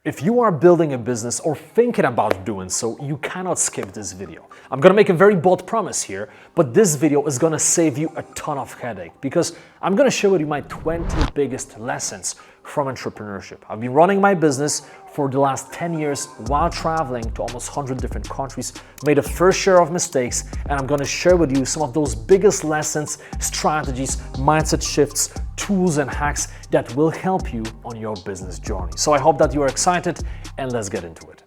If you are building a business or thinking about doing so, you cannot skip this video. I'm gonna make a very bold promise here, but this video is gonna save you a ton of headache because I'm gonna share with you my 20 biggest lessons from entrepreneurship. I've been running my business for the last 10 years while traveling to almost 100 different countries, made a fair share of mistakes, and I'm gonna share with you some of those biggest lessons, strategies, mindset shifts, tools and hacks that will help you on your business journey. So I hope that you are excited, and let's get into it.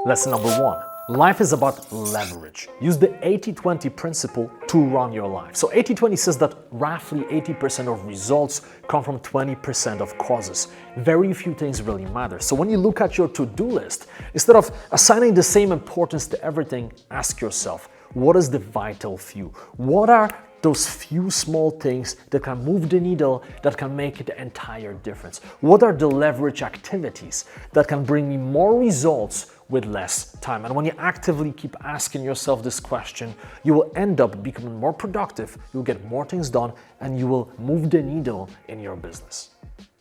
Lesson number 1. Life is about leverage. Use the 80-20 principle to run your life. So 80-20 says that roughly 80% of results come from 20% of causes. Very few things really matter. So when you look at your to-do list, instead of assigning the same importance to everything, ask yourself, what is the vital few? What are those few small things that can move the needle, that can make the entire difference? What are the leverage activities that can bring me more results with less time? And when you actively keep asking yourself this question, you will end up becoming more productive, you'll get more things done, and you will move the needle in your business.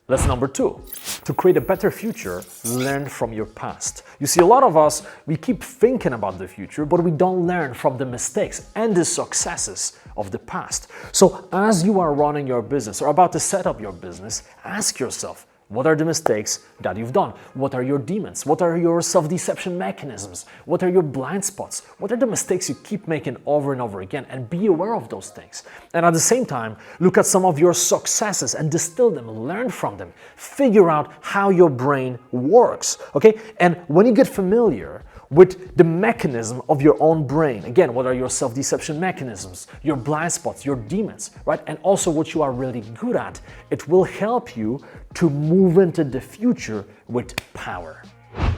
Lesson number 2, to create a better future, learn from your past. You see, a lot of us, we keep thinking about the future, but we don't learn from the mistakes and the successes of the past. So as you are running your business or about to set up your business, ask yourself, what are the mistakes that you've done? What are your demons? What are your self-deception mechanisms? What are your blind spots? What are the mistakes you keep making over and over again? And be aware of those things. And at the same time, look at some of your successes and distill them, learn from them, figure out how your brain works, okay? And when you get familiar with the mechanism of your own brain, again, what are your self-deception mechanisms, your blind spots, your demons, right? And also what you are really good at, it will help you to move into the future with power.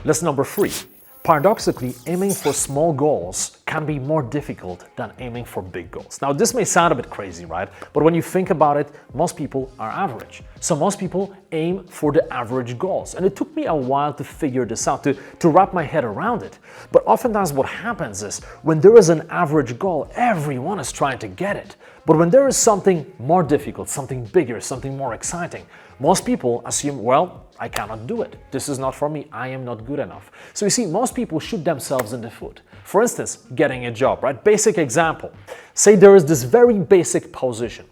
Lesson number 3. Paradoxically, aiming for small goals can be more difficult than aiming for big goals. Now, this may sound a bit crazy, right? But when you think about it, most people are average. So most people aim for the average goals. And it took me a while to figure this out, to wrap my head around it. But oftentimes what happens is when there is an average goal, everyone is trying to get it. But when there is something more difficult, something bigger, something more exciting, most people assume, well, I cannot do it. This is not for me. I am not good enough. So you see, most people shoot themselves in the foot. For instance, getting a job, right? Basic example. Say there is this very basic position.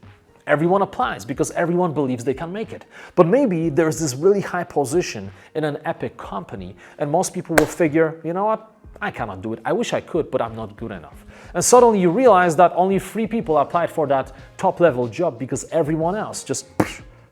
Everyone applies because everyone believes they can make it. But maybe there's this really high position in an epic company, and most people will figure, you know what? I cannot do it. I wish I could, but I'm not good enough. And suddenly you realize that only 3 people applied for that top-level job because everyone else just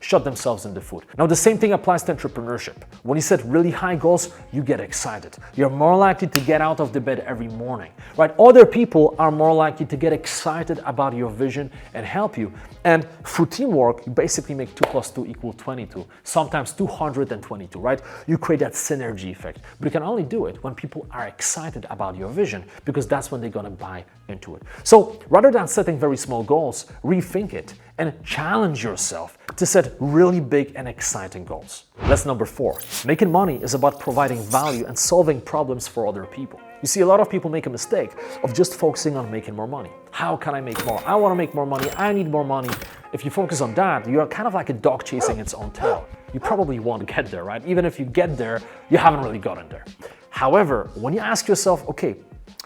shot themselves in the foot. Now, the same thing applies to entrepreneurship. When you set really high goals, you get excited. You're more likely to get out of the bed every morning, right? Other people are more likely to get excited about your vision and help you. And through teamwork, you basically make 2 + 2 = 22, sometimes 222, right? You create that synergy effect. But you can only do it when people are excited about your vision, because that's when they're gonna buy into it. So rather than setting very small goals, rethink it and challenge yourself to set really big and exciting goals. Lesson number 4, making money is about providing value and solving problems for other people. You see, a lot of people make a mistake of just focusing on making more money. How can I make more? I want to make more money. I need more money. If you focus on that, you're kind of like a dog chasing its own tail. You probably won't get there, right? Even if you get there, you haven't really gotten there. However, when you ask yourself, okay,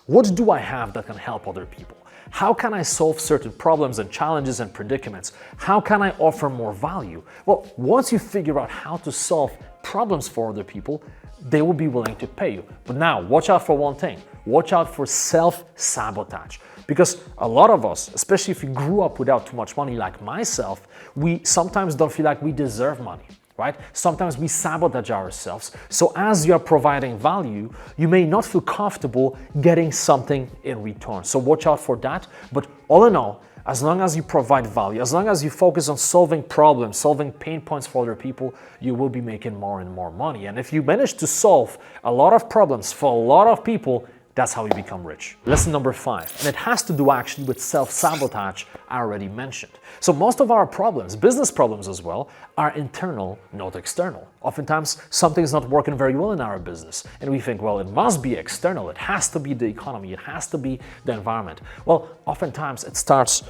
what do I have that can help other people? How can I solve certain problems and challenges and predicaments? How can I offer more value? Well, once you figure out how to solve problems for other people, they will be willing to pay you. But now, watch out for one thing. Watch out for self-sabotage. Because a lot of us, especially if you grew up without too much money like myself, we sometimes don't feel like we deserve money, right? Sometimes we sabotage ourselves. So as you're providing value, you may not feel comfortable getting something in return. So watch out for that. But all in all, as long as you provide value, as long as you focus on solving problems, solving pain points for other people, you will be making more and more money. And if you manage to solve a lot of problems for a lot of people, that's how you become rich. Lesson number 5, and it has to do actually with self-sabotage I already mentioned. So most of our problems, business problems as well, are internal, not external. Oftentimes, something's not working very well in our business, and we think, well, it must be external. It has to be the economy. It has to be the environment. Well, oftentimes it starts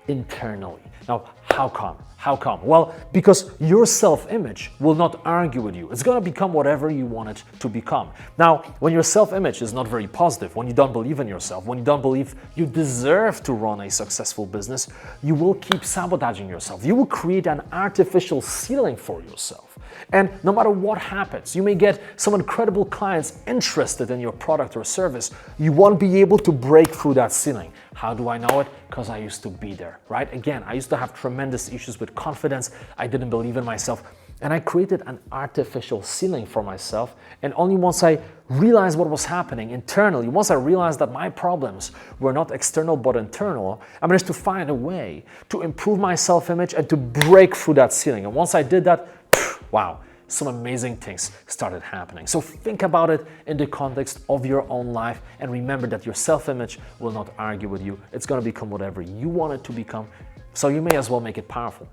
internally. Now, how come? How come? Well, because your self-image will not argue with you. It's going to become whatever you want it to become. Now, when your self-image is not very positive, when you don't believe in yourself, when you don't believe you deserve to run a successful business, you will keep sabotaging yourself. You will create an artificial ceiling for yourself. And no matter what happens, you may get some incredible clients interested in your product or service. You won't be able to break through that ceiling. How do I know it? Because I used to be there, right? Again, I used to have tremendous issues with confidence. I didn't believe in myself. And I created an artificial ceiling for myself. And only once I realized what was happening internally, once I realized that my problems were not external but internal, I managed to find a way to improve my self-image and to break through that ceiling. And once I did that, wow, some amazing things started happening. So think about it in the context of your own life, and remember that your self-image will not argue with you. It's going to become whatever you want it to become, so you may as well make it powerful.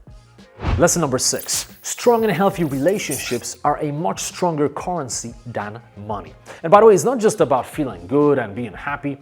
Lesson number 6. Strong and healthy relationships are a much stronger currency than money. And by the way, it's not just about feeling good and being happy.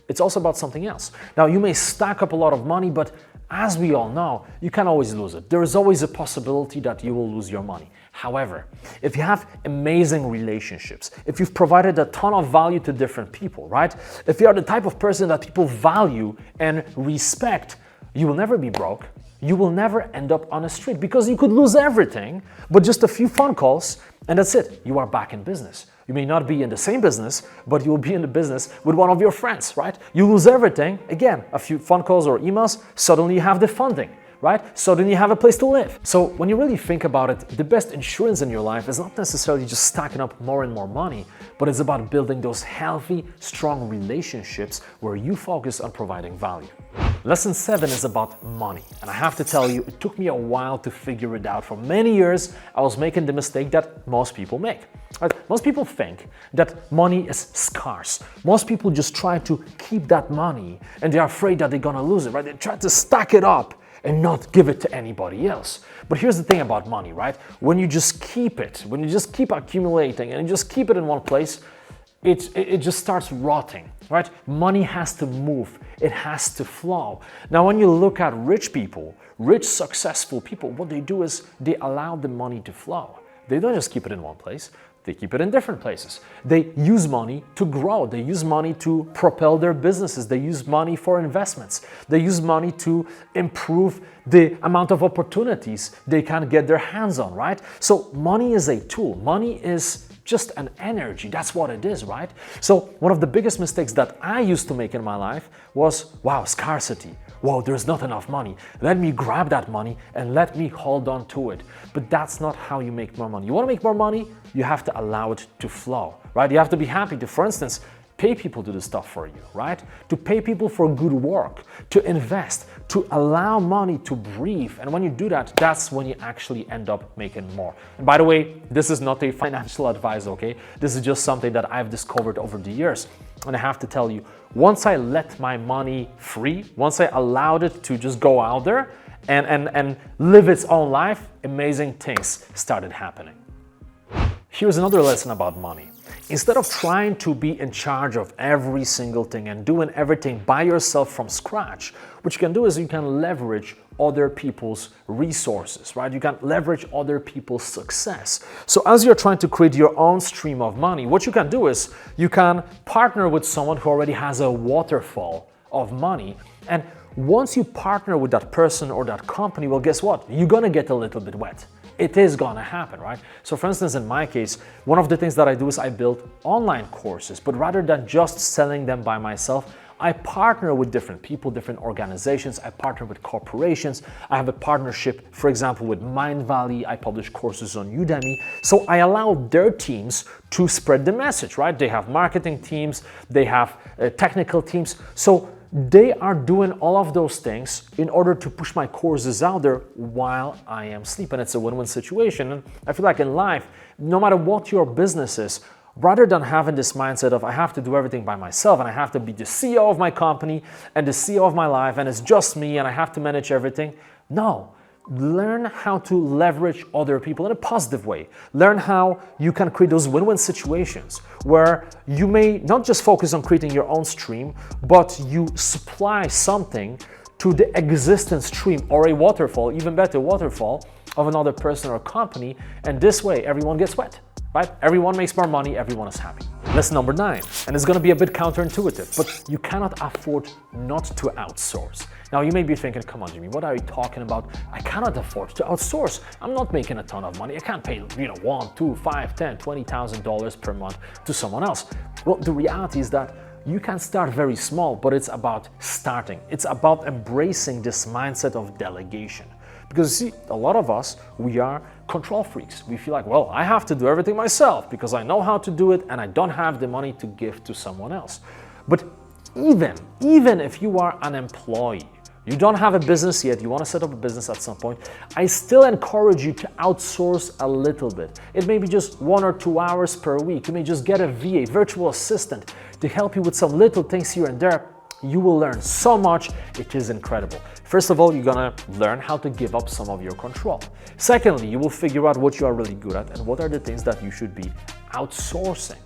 It's also about something else. Now, you may stack up a lot of money, but as we all know, you can always lose it. There is always a possibility that you will lose your money. However, if you have amazing relationships, if you've provided a ton of value to different people, right? If you are the type of person that people value and respect, you will never be broke. You will never end up on a street because you could lose everything, but just a few phone calls and that's it. You are back in business. You may not be in the same business, but you will be in the business with one of your friends, right? You lose everything, again, a few phone calls or emails, suddenly you have the funding, right? Suddenly you have a place to live. So when you really think about it, the best insurance in your life is not necessarily just stacking up more and more money, but it's about building those healthy, strong relationships where you focus on providing value. Lesson 7 is about money. And I have to tell you, it took me a while to figure it out. For many years, I was making the mistake that most people make. Right? Most people think that money is scarce. Most people just try to keep that money and they're afraid that they're gonna lose it, right? They try to stack it up and not give it to anybody else. But here's the thing about money, right? When you just keep it, when you just keep accumulating and you just keep it in one place, it just starts rotting, right? Money has to move, it has to flow. Now, when you look at rich people, rich, successful people, what they do is they allow the money to flow. They don't just keep it in one place, they keep it in different places. They use money to grow, they use money to propel their businesses, they use money for investments, they use money to improve the amount of opportunities they can get their hands on, right? So money is a tool, money is just an energy, that's what it is, right? So one of the biggest mistakes that I used to make in my life was, wow, scarcity. Whoa, there's not enough money. Let me grab that money and let me hold on to it. But that's not how you make more money. You want to make more money? You have to allow it to flow, right? You have to be happy to, for instance, pay people to do stuff for you, right? To pay people for good work, to invest, to allow money to breathe. And when you do that, that's when you actually end up making more. And by the way, this is not a financial advice, okay? This is just something that I've discovered over the years. And I have to tell you, once I let my money free, once I allowed it to just go out there and live its own life, amazing things started happening. Here's another lesson about money. Instead of trying to be in charge of every single thing and doing everything by yourself from scratch, what you can do is you can leverage other people's resources, right? You can leverage other people's success. So as you're trying to create your own stream of money, what you can do is you can partner with someone who already has a waterfall of money. And once you partner with that person or that company, well, guess what? You're gonna get a little bit wet. It is gonna happen, right? So for instance, in my case, one of the things that I do is I build online courses, but rather than just selling them by myself, I partner with different people, different organizations. I partner with corporations. I have a partnership, for example, with Mind Valley. I publish courses on Udemy. So I allow their teams to spread the message, right? They have marketing teams, they have technical teams. So they are doing all of those things in order to push my courses out there while I am sleeping. It's a win-win situation. And I feel like in life, no matter what your business is, rather than having this mindset of I have to do everything by myself and I have to be the CEO of my company and the CEO of my life and it's just me and I have to manage everything. No, learn how to leverage other people in a positive way. Learn how you can create those win-win situations where you may not just focus on creating your own stream, but you supply something to the existence stream or a waterfall, even better, waterfall of another person or company, and this way everyone gets wet, right? Everyone makes more money, everyone is happy. Lesson number 9, and it's going to be a bit counterintuitive, but you cannot afford not to outsource. Now you may be thinking, come on Jimmy, what are you talking about? I cannot afford to outsource. I'm not making a ton of money. I can't pay, $1, $2, $5, $10, $20,000 per month to someone else. Well, the reality is that you can start very small, but it's about starting. It's about embracing this mindset of delegation. Because see, a lot of us, we are control freaks. We feel like, well, I have to do everything myself because I know how to do it and I don't have the money to give to someone else. But even if you are an employee, you don't have a business yet, you want to set up a business at some point, I still encourage you to outsource a little bit. It may be just 1 or 2 hours per week. You may just get a VA, virtual assistant, to help you with some little things here and there. You will learn so much, it is incredible. First of all, you're gonna learn how to give up some of your control. Secondly, you will figure out what you are really good at and what are the things that you should be outsourcing.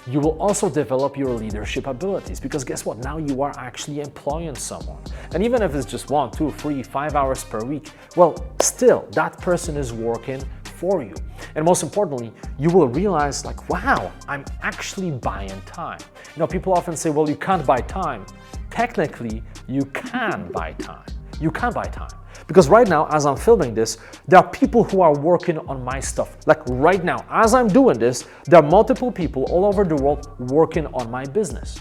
You will also develop your leadership abilities because guess what? Now you are actually employing someone. And even if it's just 1, 2, 3, 5 hours per week, well, still, that person is working for you. And most importantly, you will realize like, wow, I'm actually buying time. People often say, well, you can't buy time. Technically, you can buy time. You can buy time. Because right now, as I'm filming this, there are people who are working on my stuff. Like right now, as I'm doing this, there are multiple people all over the world working on my business.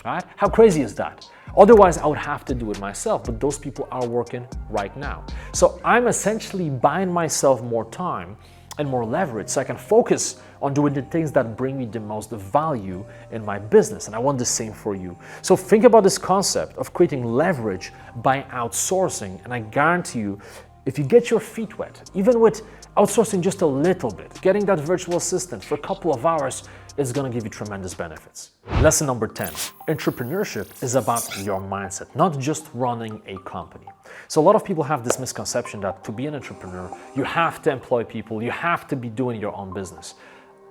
Right? How crazy is that? Otherwise, I would have to do it myself, but those people are working right now. So I'm essentially buying myself more time and more leverage so I can focus on doing the things that bring me the most value in my business. And I want the same for you. So think about this concept of creating leverage by outsourcing. And I guarantee you, if you get your feet wet, even with outsourcing just a little bit, getting that virtual assistant for a couple of hours is going to give you tremendous benefits. Lesson number 10, entrepreneurship is about your mindset, not just running a company. So a lot of people have this misconception that to be an entrepreneur, you have to employ people, you have to be doing your own business.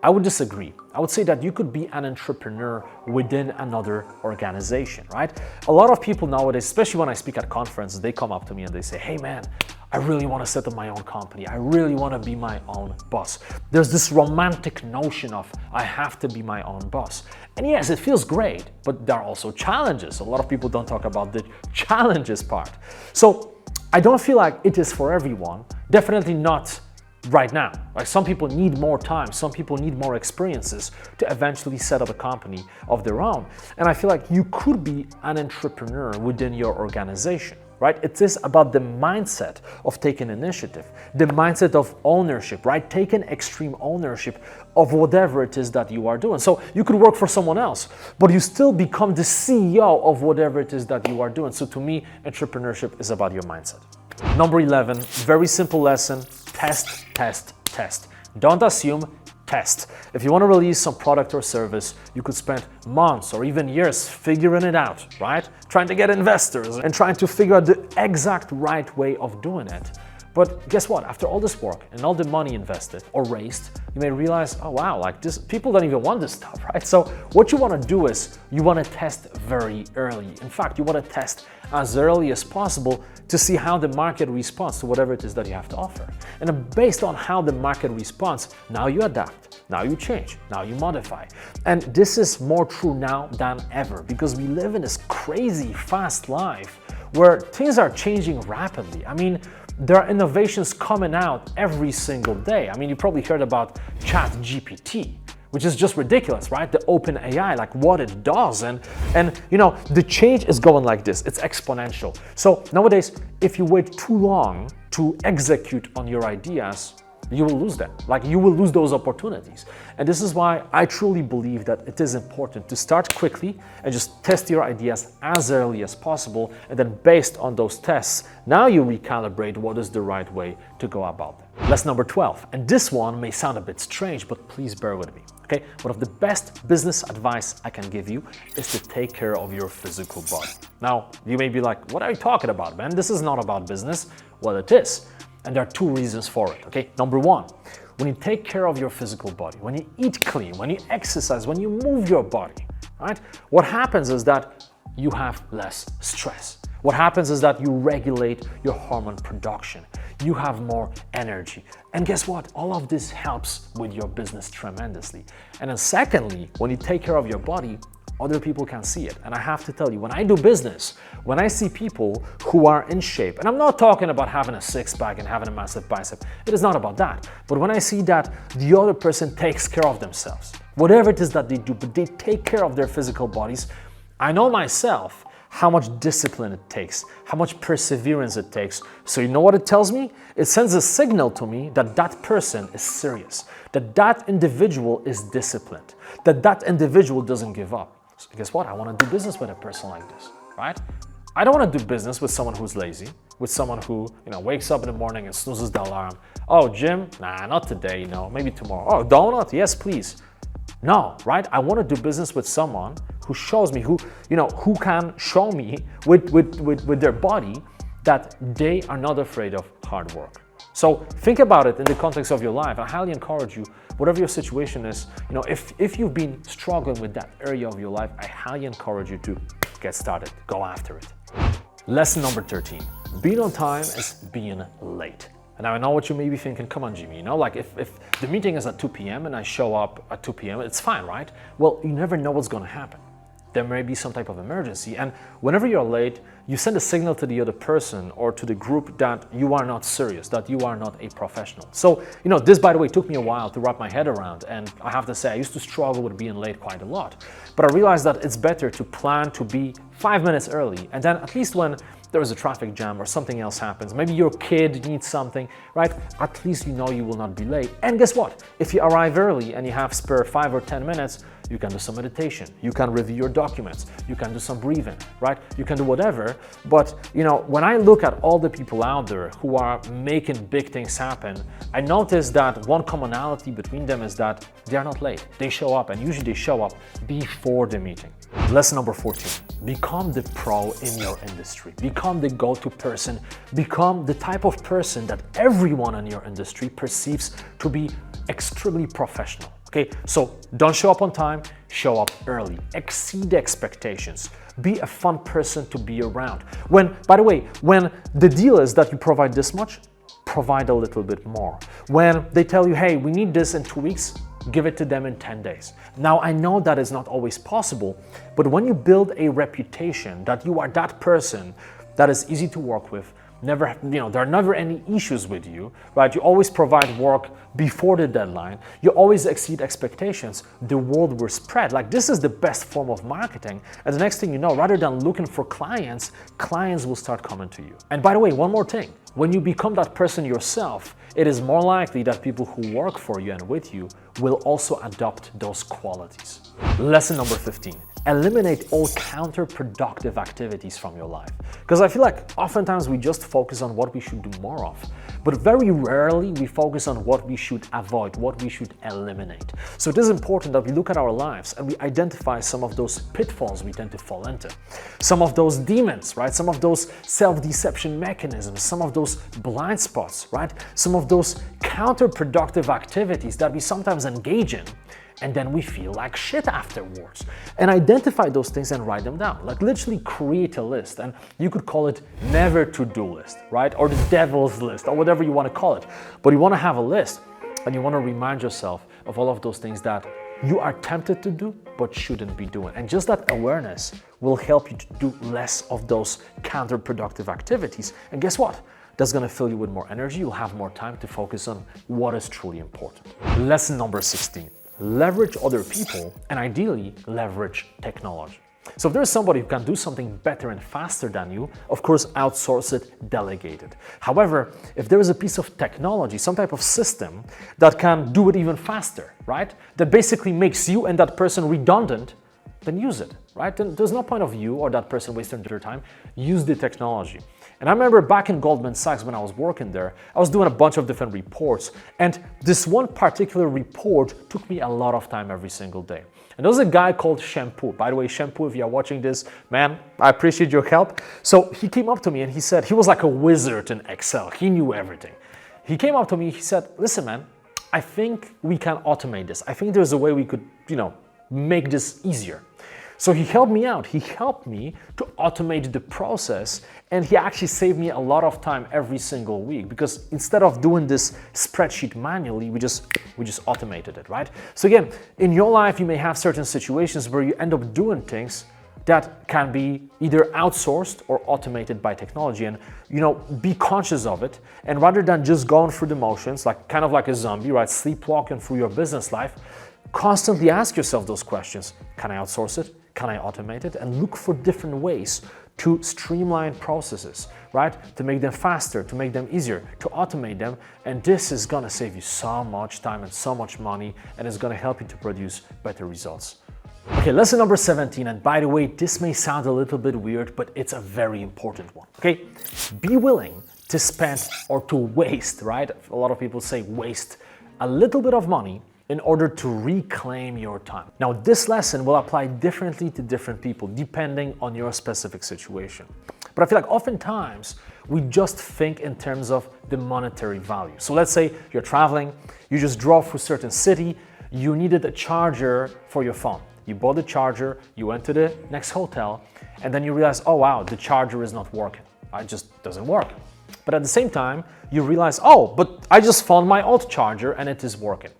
I would disagree. I would say that you could be an entrepreneur within another organization, right? A lot of people nowadays, especially when I speak at conferences, they come up to me and they say, hey man, I really want to set up my own company. I really want to be my own boss. There's this romantic notion of I have to be my own boss. And yes, it feels great, but there are also challenges. A lot of people don't talk about the challenges part. So I don't feel like it is for everyone. Definitely not right now. Like some people need more time, some people need more experiences to eventually set up a company of their own. And I feel like you could be an entrepreneur within your organization, right? It is about the mindset of taking initiative, the mindset of ownership, right? Taking extreme ownership of whatever it is that you are doing. So you could work for someone else, but you still become the CEO of whatever it is that you are doing. So to me, entrepreneurship is about your mindset. Number 11, very simple lesson, test, test, test. Don't assume, test. If you want to release some product or service, you could spend months or even years figuring it out, right? Trying to get investors and trying to figure out the exact right way of doing it. But guess what? After all this work and all the money invested or raised, you may realize, oh wow, like this, people don't even want this stuff, right? So what you want to do is you want to test very early. In fact, you want to test as early as possible to see how the market responds to whatever it is that you have to offer. And then based on how the market responds, now you adapt, now you change, now you modify. And this is more true now than ever because we live in this crazy fast life where things are changing rapidly. I mean, there are innovations coming out every single day. I mean, you probably heard about ChatGPT, which is just ridiculous, right? The open AI, like what it does. And you know, the change is going like this. It's exponential. So nowadays, if you wait too long to execute on your ideas, you will lose them. Like you will lose those opportunities. And this is why I truly believe that it is important to start quickly and just test your ideas as early as possible. And then based on those tests, now you recalibrate what is the right way to go about them. Lesson number 12. And this one may sound a bit strange, but please bear with me. Okay, one of the best business advice I can give you is to take care of your physical body. Now, you may be like, what are you talking about, man? This is not about business. Well, it is. And there are two reasons for it, okay? Number one, when you take care of your physical body, when you eat clean, when you exercise, when you move your body, right? What happens is that you have less stress. What happens is that you regulate your hormone production. You have more energy. And guess what? All of this helps with your business tremendously. And then secondly, when you take care of your body, other people can see it. And I have to tell you, when I do business, when I see people who are in shape, and I'm not talking about having a six-pack and having a massive bicep, it is not about that. But when I see that the other person takes care of themselves, whatever it is that they do, but they take care of their physical bodies, I know myself how much discipline it takes, how much perseverance it takes. So you know what it tells me? It sends a signal to me that that person is serious, that that individual is disciplined, that that individual doesn't give up. So guess what? I want to do business with a person like this, right? I don't want to do business with someone who's lazy, with someone who, wakes up in the morning and snoozes the alarm. Oh, gym? Nah, not today, maybe tomorrow. Oh, donut? Yes, please. No, right? I want to do business with someone who shows me, who can show me with their body that they are not afraid of hard work. So think about it in the context of your life. I highly encourage you, whatever your situation is, if you've been struggling with that area of your life, I highly encourage you to get started, go after it. Lesson number 13, being on time is being late. And now I know what you may be thinking, come on, Jimmy, like if the meeting is at 2 p.m. and I show up at 2 p.m., it's fine, right? Well, you never know what's gonna happen. There may be some type of emergency, and whenever you're late, you send a signal to the other person or to the group that you are not serious, that you are not a professional. So, this, by the way, took me a while to wrap my head around, and I have to say, I used to struggle with being late quite a lot. But I realized that it's better to plan to be 5 minutes early, and then at least when there is a traffic jam or something else happens, maybe your kid needs something, right? At least you know you will not be late. And guess what? If you arrive early and you have spare 5 or 10 minutes, you can do some meditation, you can review your documents, you can do some breathing, right? You can do whatever. But when I look at all the people out there who are making big things happen, I notice that one commonality between them is that they are not late. They show up, and usually they show up before the meeting. Lesson number 14, become the pro in your industry. Become the go-to person. Become the type of person that everyone in your industry perceives to be extremely professional. Okay, so don't show up on time, show up early, exceed expectations, be a fun person to be around. By the way, when the deal is that you provide this much, provide a little bit more. When they tell you, hey, we need this in 2 weeks, give it to them in 10 days. Now, I know that is not always possible, but when you build a reputation that you are that person that is easy to work with, there are never any issues with you, right? You always provide work before the deadline. You always exceed expectations. The word will spread. Like, this is the best form of marketing. And the next thing you know, rather than looking for clients, clients will start coming to you. And by the way, one more thing. When you become that person yourself, it is more likely that people who work for you and with you will also adopt those qualities. Lesson number 15. Eliminate all counterproductive activities from your life. Because I feel like oftentimes we just focus on what we should do more of, but very rarely we focus on what we should avoid, what we should eliminate. So it is important that we look at our lives and we identify some of those pitfalls we tend to fall into, some of those demons, right? Some of those self-deception mechanisms, some of those blind spots, right? Some of those counterproductive activities that we sometimes engage in, and then we feel like shit afterwards. And identify those things and write them down. Like, literally create a list, and you could call it never to-do list, right? Or the devil's list, or whatever you want to call it. But you want to have a list, and you want to remind yourself of all of those things that you are tempted to do but shouldn't be doing. And just that awareness will help you to do less of those counterproductive activities. And guess what? That's going to fill you with more energy. You'll have more time to focus on what is truly important. Lesson number 16. Leverage other people, and ideally leverage technology. So if there's somebody who can do something better and faster than you, of course, outsource it, delegate it. However, if there is a piece of technology, some type of system that can do it even faster, right? That basically makes you and that person redundant, then use it, right? Then there's no point of you or that person wasting their time. Use the technology. And I remember back in Goldman Sachs when I was working there, I was doing a bunch of different reports, and this one particular report took me a lot of time every single day. And there was a guy called Shampoo. By the way, Shampoo, if you're watching this, man, I appreciate your help. So he came up to me and he said, he was like a wizard in Excel. He knew everything. He came up to me, he said, listen, man, I think we can automate this. I think there's a way we could, make this easier. So he helped me out. He helped me to automate the process, and he actually saved me a lot of time every single week, because instead of doing this spreadsheet manually, we just automated it, right? So again, in your life, you may have certain situations where you end up doing things that can be either outsourced or automated by technology, and be conscious of it. And rather than just going through the motions, like kind of like a zombie, right, sleepwalking through your business life, constantly ask yourself those questions. Can I outsource it? Can I automate it? And look for different ways to streamline processes, right? To make them faster, to make them easier, to automate them. And this is gonna save you so much time and so much money, and it's gonna help you to produce better results. Okay, lesson number 17, and by the way, this may sound a little bit weird, but it's a very important one, okay? Be willing to spend or to waste, right? A lot of people say waste a little bit of money in order to reclaim your time. Now, this lesson will apply differently to different people depending on your specific situation. But I feel like oftentimes we just think in terms of the monetary value. So let's say you're traveling, you just drove through a certain city, you needed a charger for your phone. You bought the charger, you went to the next hotel, and then you realize, oh wow, the charger is not working. It just doesn't work. But at the same time, you realize, oh, but I just found my old charger and it is working.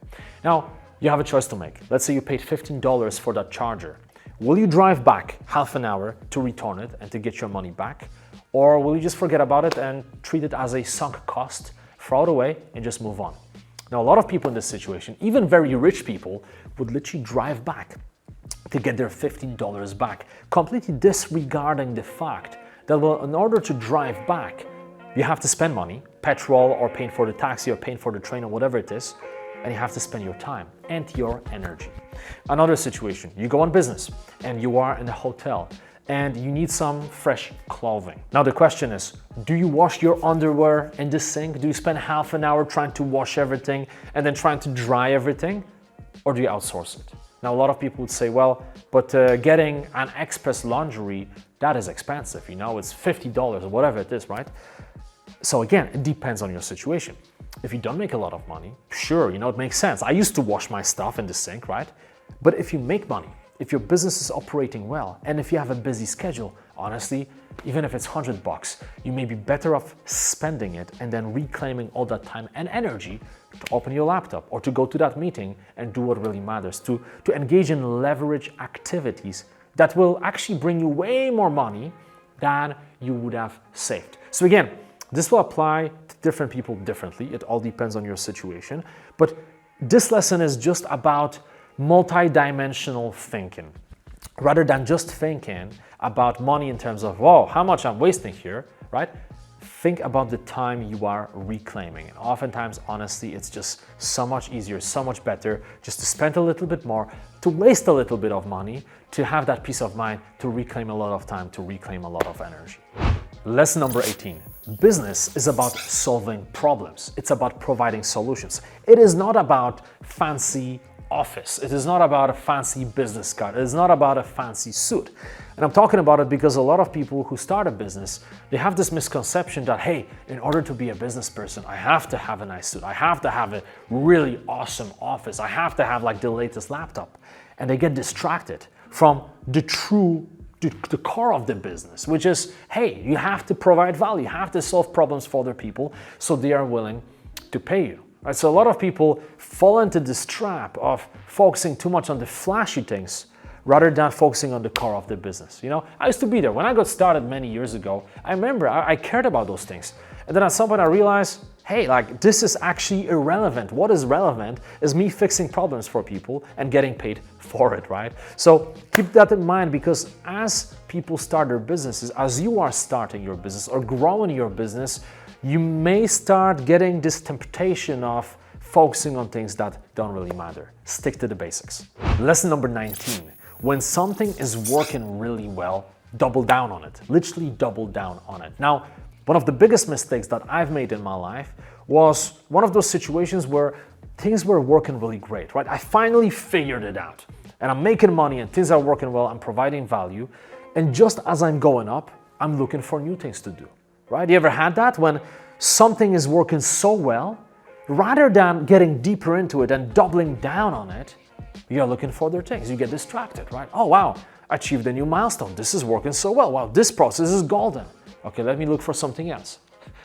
Now, you have a choice to make. Let's say you paid $15 for that charger. Will you drive back half an hour to return it and to get your money back? Or will you just forget about it and treat it as a sunk cost, throw it away, and just move on? Now, a lot of people in this situation, even very rich people, would literally drive back to get their $15 back, completely disregarding the fact that, well, in order to drive back, you have to spend money, petrol or paying for the taxi or paying for the train or whatever it is, and you have to spend your time and your energy. Another situation, you go on business and you are in a hotel and you need some fresh clothing. Now the question is, do you wash your underwear in the sink? Do you spend half an hour trying to wash everything and then trying to dry everything? Or do you outsource it? Now a lot of people would say, well, but getting an express laundry, that is expensive, it's $50 or whatever it is, right? So again, it depends on your situation. If you don't make a lot of money, sure, it makes sense. I used to wash my stuff in the sink, right? But if you make money, if your business is operating well, and if you have a busy schedule, honestly, even if it's $100, you may be better off spending it and then reclaiming all that time and energy to open your laptop or to go to that meeting and do what really matters, to engage in leverage activities that will actually bring you way more money than you would have saved. So again, this will apply to different people differently. It all depends on your situation. But this lesson is just about multi-dimensional thinking. Rather than just thinking about money in terms of, whoa, how much I'm wasting here, right? Think about the time you are reclaiming. And oftentimes, honestly, it's just so much easier, so much better just to spend a little bit more, to waste a little bit of money, to have that peace of mind, to reclaim a lot of time, to reclaim a lot of energy. Lesson number 18. Business is about solving problems. It's about providing solutions. It is not about fancy office. It is not about a fancy business card. It is not about a fancy suit. And I'm talking about it because a lot of people who start a business, they have this misconception that, hey, in order to be a business person, I have to have a nice suit. I have to have a really awesome office. I have to have like the latest laptop. And they get distracted from the core of the business, which is, hey, you have to provide value. You have to solve problems for other people so they are willing to pay you. Right? So a lot of people fall into this trap of focusing too much on the flashy things rather than focusing on the core of the business. I used to be there. When I got started many years ago, I remember I cared about those things. And then at some point I realized, hey, like this is actually irrelevant. What is relevant is me fixing problems for people and getting paid for it, right? So keep that in mind, because as people start their businesses, as you are starting your business or growing your business, you may start getting this temptation of focusing on things that don't really matter. Stick to the basics. Lesson number 19. When something is working really well, double down on it. Literally double down on it. Now, one of the biggest mistakes that I've made in my life was one of those situations where things were working really great, right? I finally figured it out and I'm making money and things are working well, I'm providing value. And just as I'm going up, I'm looking for new things to do, right? You ever had that when something is working so well, rather than getting deeper into it and doubling down on it, you're looking for other things. You get distracted, right? Oh, wow, achieved a new milestone. This is working so well. Wow, this process is golden. Okay, let me look for something else,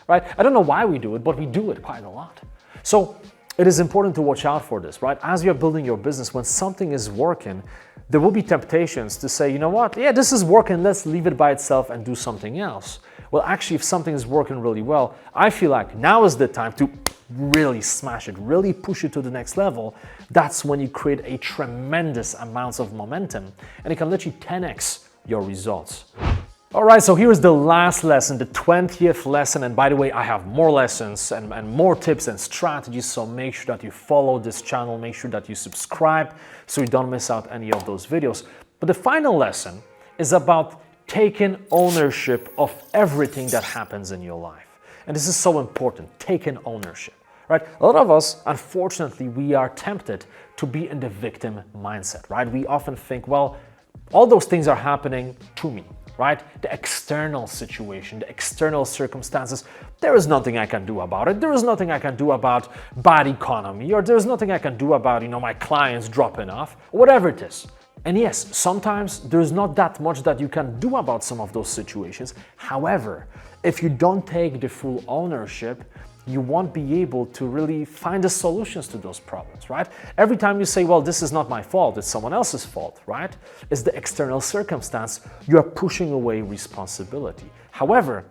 right? I don't know why we do it, but we do it quite a lot. So it is important to watch out for this, right? As you're building your business, when something is working, there will be temptations to say, you know what, yeah, this is working, let's leave it by itself and do something else. Well, actually, if something is working really well, I feel like now is the time to really smash it, really push it to the next level. That's when you create a tremendous amount of momentum and it can let you 10x your results. All right, so here's the last lesson, the 20th lesson. And by the way, I have more lessons and more tips and strategies. So make sure that you follow this channel, make sure that you subscribe so you don't miss out any of those videos. But the final lesson is about taking ownership of everything that happens in your life. And this is so important, taking ownership, right? A lot of us, unfortunately, we are tempted to be in the victim mindset, right? We often think, well, all those things are happening to me, right? The external situation, the external circumstances, there is nothing I can do about it. There is nothing I can do about bad economy, or there's nothing I can do about, my clients dropping off, whatever it is. And yes, sometimes there's not that much that you can do about some of those situations. However, if you don't take the full ownership, you won't be able to really find the solutions to those problems, right? Every time you say, well, this is not my fault, it's someone else's fault, right? It's the external circumstance, you are pushing away responsibility. However,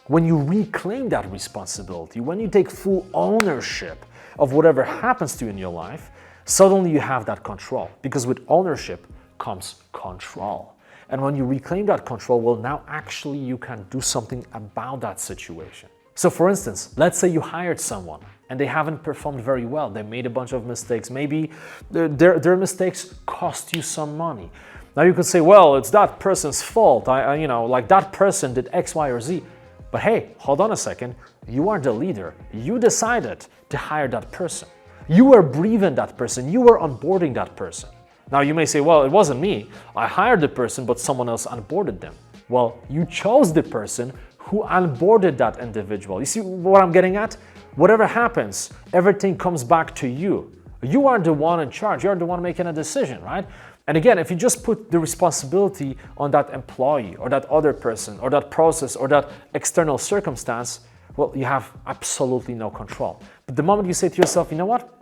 when you reclaim that responsibility, when you take full ownership of whatever happens to you in your life, suddenly you have that control, because with ownership comes control. And when you reclaim that control, well, now actually you can do something about that situation. So for instance, let's say you hired someone and they haven't performed very well. They made a bunch of mistakes. Maybe their mistakes cost you some money. Now you could say, well, it's that person's fault. Like that person did X, Y, or Z. But hey, hold on a second. You are the leader. You decided to hire that person. You were briefing that person. You were onboarding that person. Now you may say, well, it wasn't me. I hired the person, but someone else onboarded them. Well, you chose the person who onboarded that individual. You see what I'm getting at? Whatever happens, everything comes back to you. You are the one in charge. You're the one making a decision, right? And again, if you just put the responsibility on that employee or that other person or that process or that external circumstance, well, you have absolutely no control. But the moment you say to yourself, you know what?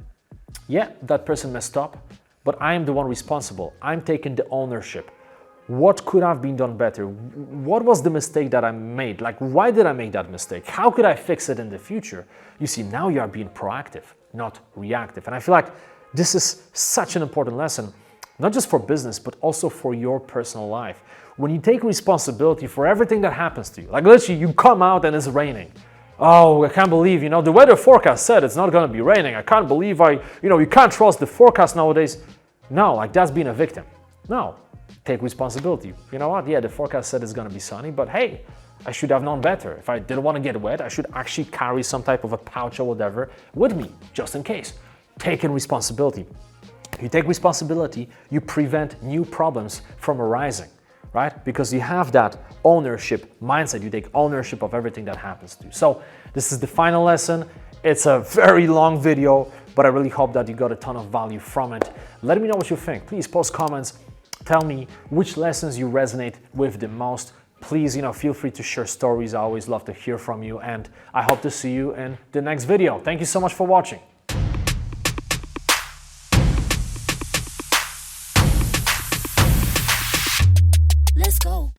Yeah, that person messed up, but I am the one responsible. I'm taking the ownership. What could have been done better? What was the mistake that I made? Like, why did I make that mistake? How could I fix it in the future? You see, now you are being proactive, not reactive. And I feel like this is such an important lesson, not just for business, but also for your personal life. When you take responsibility for everything that happens to you, like literally you come out and it's raining. Oh, I can't believe, the weather forecast said it's not going to be raining. I can't believe you can't trust the forecast nowadays. No, like that's being a victim. No. Take responsibility. You know what? Yeah, the forecast said it's going to be sunny, but hey, I should have known better. If I didn't want to get wet, I should actually carry some type of a pouch or whatever with me, just in case. Taking responsibility. You take responsibility, you prevent new problems from arising, right? Because you have that ownership mindset. You take ownership of everything that happens to you. So this is the final lesson. It's a very long video, but I really hope that you got a ton of value from it. Let me know what you think. Please post comments. Tell me which lessons you resonate with the most. Please, feel free to share stories. I always love to hear from you, and I hope to see you in the next video. Thank you so much for watching.